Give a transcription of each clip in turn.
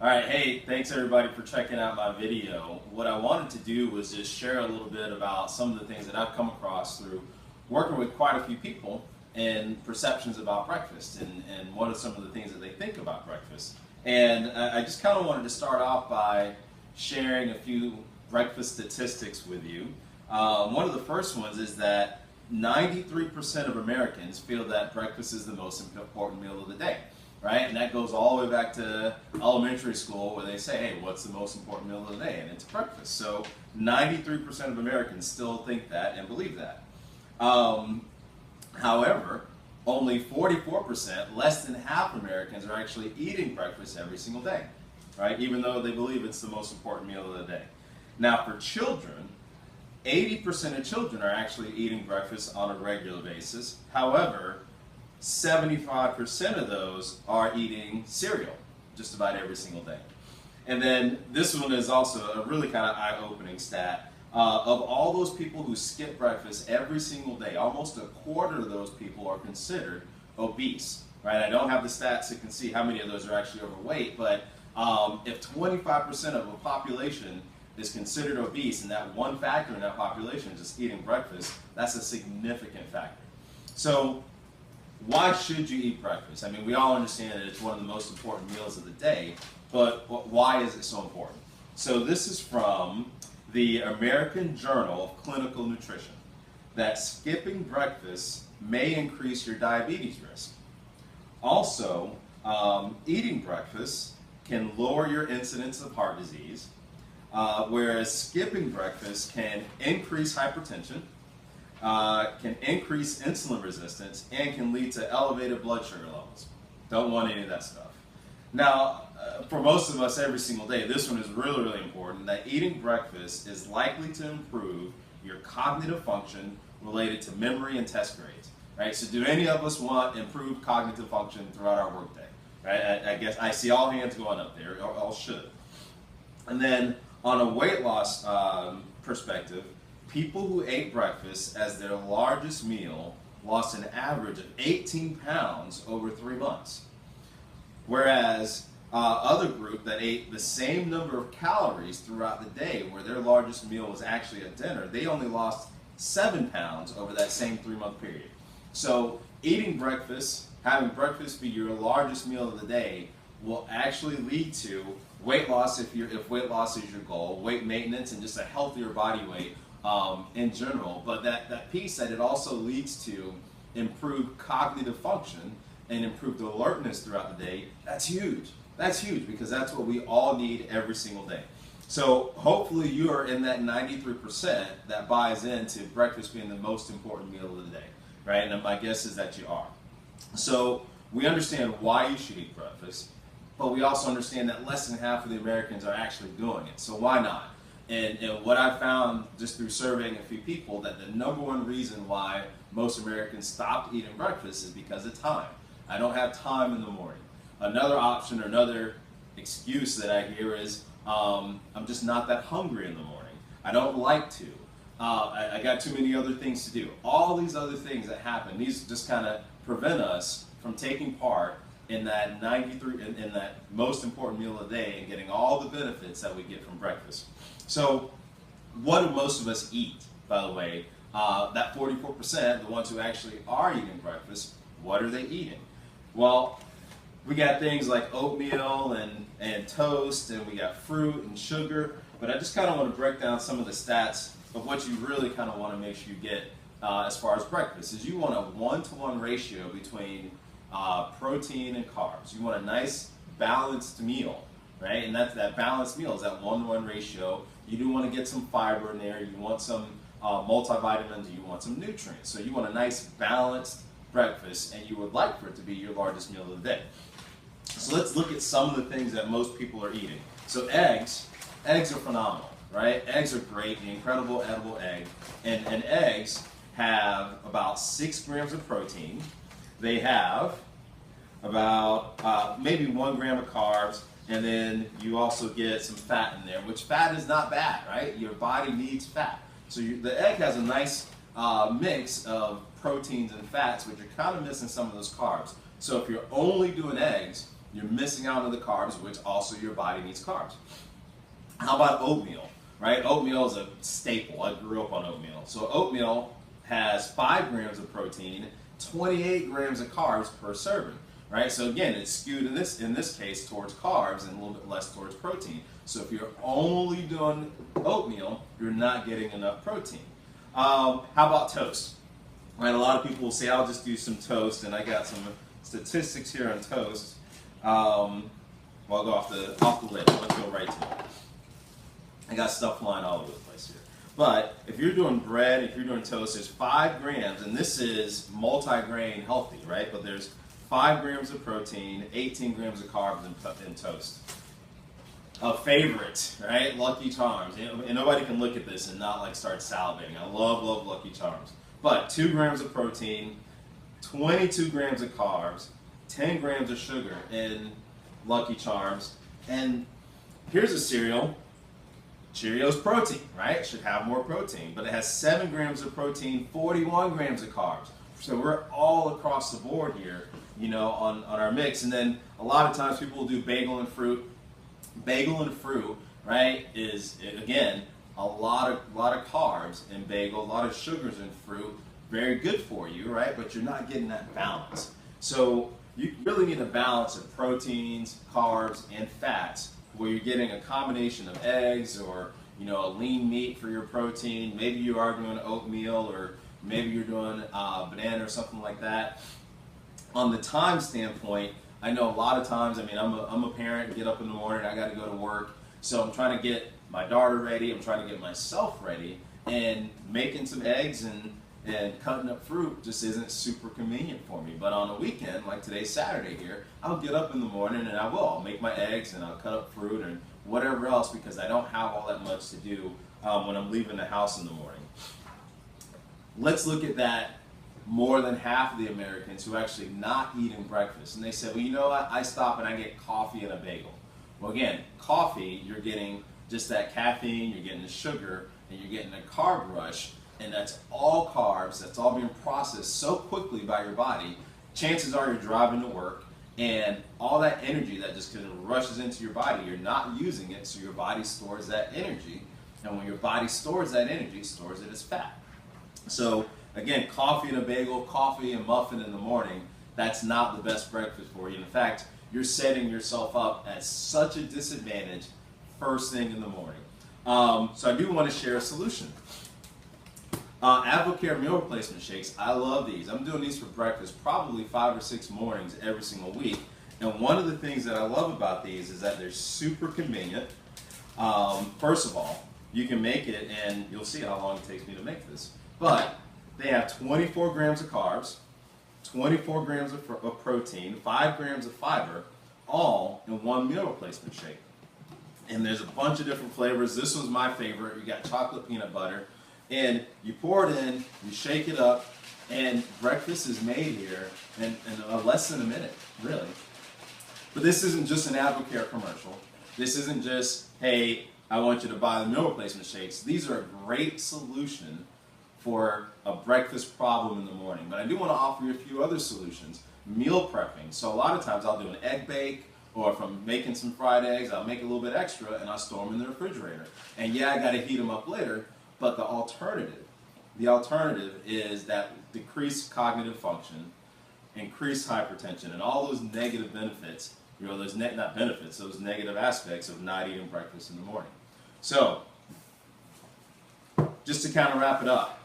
All right, hey, thanks everybody for checking out my video. What I wanted to do was just share a little bit about some of the things that I've come across through working with quite a few people and perceptions about breakfast and what are some of the things that they think about breakfast. And I just kind of wanted to start off by sharing a few breakfast statistics with you. One of the first ones is that 93% of Americans feel that breakfast is the most important meal of the day. Right? And that goes all the way back to elementary school where they say, hey, what's the most important meal of the day? And it's breakfast. So 93% of Americans still think that and believe that. However, only 44%, less than half Americans, are actually eating breakfast every single day, right? Even though they believe it's the most important meal of the day. Now for children, 80% of children are actually eating breakfast on a regular basis. However, 75% of those are eating cereal just about every single day. And then this one is also a really kind of eye-opening stat. Of all those people who skip breakfast every single day, almost a quarter of those people are considered obese. Right? I don't have the stats to see how many of those are actually overweight, but if 25% of a population is considered obese, and that one factor in that population is just eating breakfast, that's a significant factor. So why should you eat breakfast? I mean, we all understand that it's one of the most important meals of the day, but why is it so important? So this is from the American Journal of Clinical Nutrition, that skipping breakfast may increase your diabetes risk. Also, eating breakfast can lower your incidence of heart disease, whereas skipping breakfast can increase hypertension, can increase insulin resistance, and can lead to elevated blood sugar levels. Don't want any of that stuff. Now, for most of us every single day, this one is really, really important, that eating breakfast is likely to improve your cognitive function related to memory and test grades. Right? So do any of us want improved cognitive function throughout our workday? Right? I guess I see all hands going up there, or all should. And then on a weight loss perspective, people who ate breakfast as their largest meal lost an average of 18 pounds over 3 months. Whereas other group that ate the same number of calories throughout the day, where their largest meal was actually at dinner, they only lost 7 pounds over that same 3-month period. So eating breakfast, having breakfast be your largest meal of the day, will actually lead to weight loss if weight loss is your goal, weight maintenance, and just a healthier body weight in general, but that piece that it also leads to improved cognitive function and improved alertness throughout the day, that's huge. That's huge because that's what we all need every single day. So hopefully you are in that 93% that buys into breakfast being the most important meal of the day, right? And my guess is that you are. So we understand why you should eat breakfast, but we also understand that less than half of the Americans are actually doing it. So why not? And what I found just through surveying a few people, that the number one reason why most Americans stopped eating breakfast is because of time. I don't have time in the morning. Another option or another excuse that I hear is I'm just not that hungry in the morning. I don't like to. I got too many other things to do. All these other things that happen, these just kind of prevent us from taking part in that in that most important meal of the day and getting all the benefits that we get from breakfast. So what do most of us eat, by the way? That 44%, the ones who actually are eating breakfast, what are they eating? Well, we got things like oatmeal and toast, and we got fruit and sugar, but I just kind of want to break down some of the stats of what you really kind of want to make sure you get as far as breakfast. Is you want a 1-to-1 ratio between protein and carbs. You want a nice balanced meal, right? And that balanced meal is that 1-to-1 ratio. You do want to get some fiber in there. You want some multivitamins. You want some nutrients. So you want a nice balanced breakfast, and you would like for it to be your largest meal of the day. So let's look at some of the things that most people are eating. So eggs are phenomenal, right? Eggs are great, the incredible edible egg. And eggs have about 6 grams of protein. They have about maybe 1 gram of carbs, and then you also get some fat in there, which fat is not bad, right? Your body needs fat. So the egg has a nice mix of proteins and fats, but you're kind of missing some of those carbs. So if you're only doing eggs, you're missing out on the carbs, which also your body needs carbs. How about oatmeal, right? Oatmeal is a staple. I grew up on oatmeal. So oatmeal has 5 grams of protein, 28 grams of carbs per serving, right? So again, it's skewed in this case towards carbs and a little bit less towards protein. So if you're only doing oatmeal, you're not getting enough protein. How about toast? Right, a lot of people will say, I'll just do some toast, and I got some statistics here on toast. Well, I'll go off the list. Let's go right to it. I got stuff flying all over the place here. But if you're doing bread, if you're doing toast, there's 5 grams, and this is multi-grain healthy, right? But there's 5 grams of protein, 18 grams of carbs in toast. A favorite, right? Lucky Charms. And nobody can look at this and not like start salivating. I love Lucky Charms. But 2 grams of protein, 22 grams of carbs, 10 grams of sugar in Lucky Charms. And here's a cereal, Cheerios Protein, right? Should have more protein. But it has 7 grams of protein, 41 grams of carbs. So we're all across the board here, you know, on our mix. And then a lot of times people will do bagel and fruit. Bagel and fruit, right, is, again, a lot of carbs in bagel, a lot of sugars in fruit, very good for you, right? But you're not getting that balance. So you really need a balance of proteins, carbs, and fats, where you're getting a combination of eggs or, you know, a lean meat for your protein. Maybe you are doing oatmeal, or maybe you're doing banana or something like that. On the time standpoint, I know a lot of times, I mean, I'm a parent, get up in the morning, I got to go to work, so I'm trying to get my daughter ready, I'm trying to get myself ready, and making some eggs and cutting up fruit just isn't super convenient for me. But on a weekend, like today's Saturday here, I'll get up in the morning and I'll make my eggs and I'll cut up fruit and whatever else, because I don't have all that much to do when I'm leaving the house in the morning. Let's look at that. More than half of the Americans who are actually not eating breakfast. And they said, well, you know what, I stop and I get coffee and a bagel. Well, again, coffee, you're getting just that caffeine, you're getting the sugar, and you're getting a carb rush, and that's all carbs, that's all being processed so quickly by your body. Chances are you're driving to work, and all that energy that just kind of rushes into your body, you're not using it, so your body stores that energy. And when your body stores that energy, it stores it as fat. So again, coffee and a bagel, coffee and muffin in the morning, that's not the best breakfast for you. In fact, you're setting yourself up at such a disadvantage first thing in the morning. So I do want to share a solution. Advocare meal replacement shakes, I love these. I'm doing these for breakfast probably 5 or 6 mornings every single week. And one of the things that I love about these is that they're super convenient. First of all, you can make it, and you'll see how long it takes me to make this. But they have 24 grams of carbs, 24 grams of protein, 5 grams of fiber, all in one meal replacement shake. And there's a bunch of different flavors. This was my favorite. You got chocolate peanut butter. And you pour it in, you shake it up, and breakfast is made here in less than a minute, really. But this isn't just an Advocare commercial. This isn't just, hey, I want you to buy the meal replacement shakes. These are a great solution for a breakfast problem in the morning. But I do want to offer you a few other solutions. Meal prepping. So a lot of times I'll do an egg bake, or if I'm making some fried eggs, I'll make a little bit extra and I'll store them in the refrigerator. And yeah, I got to heat them up later, but the alternative is that decreased cognitive function, increased hypertension, and all those negative benefits, you know, those not benefits, those negative aspects of not eating breakfast in the morning. So, just to kind of wrap it up,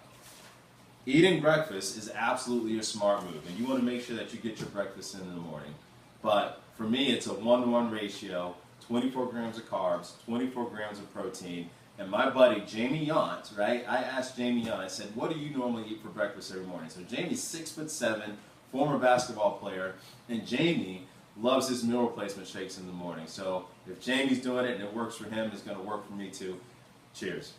eating breakfast is absolutely a smart move, and you want to make sure that you get your breakfast in the morning. But for me, it's a 1-to-1 ratio, 24 grams of carbs, 24 grams of protein. And my buddy, Jamie Yount, right? I asked Jamie Yount, I said, what do you normally eat for breakfast every morning? So Jamie's 6'7", former basketball player, and Jamie loves his meal replacement shakes in the morning. So if Jamie's doing it and it works for him, it's going to work for me too. Cheers.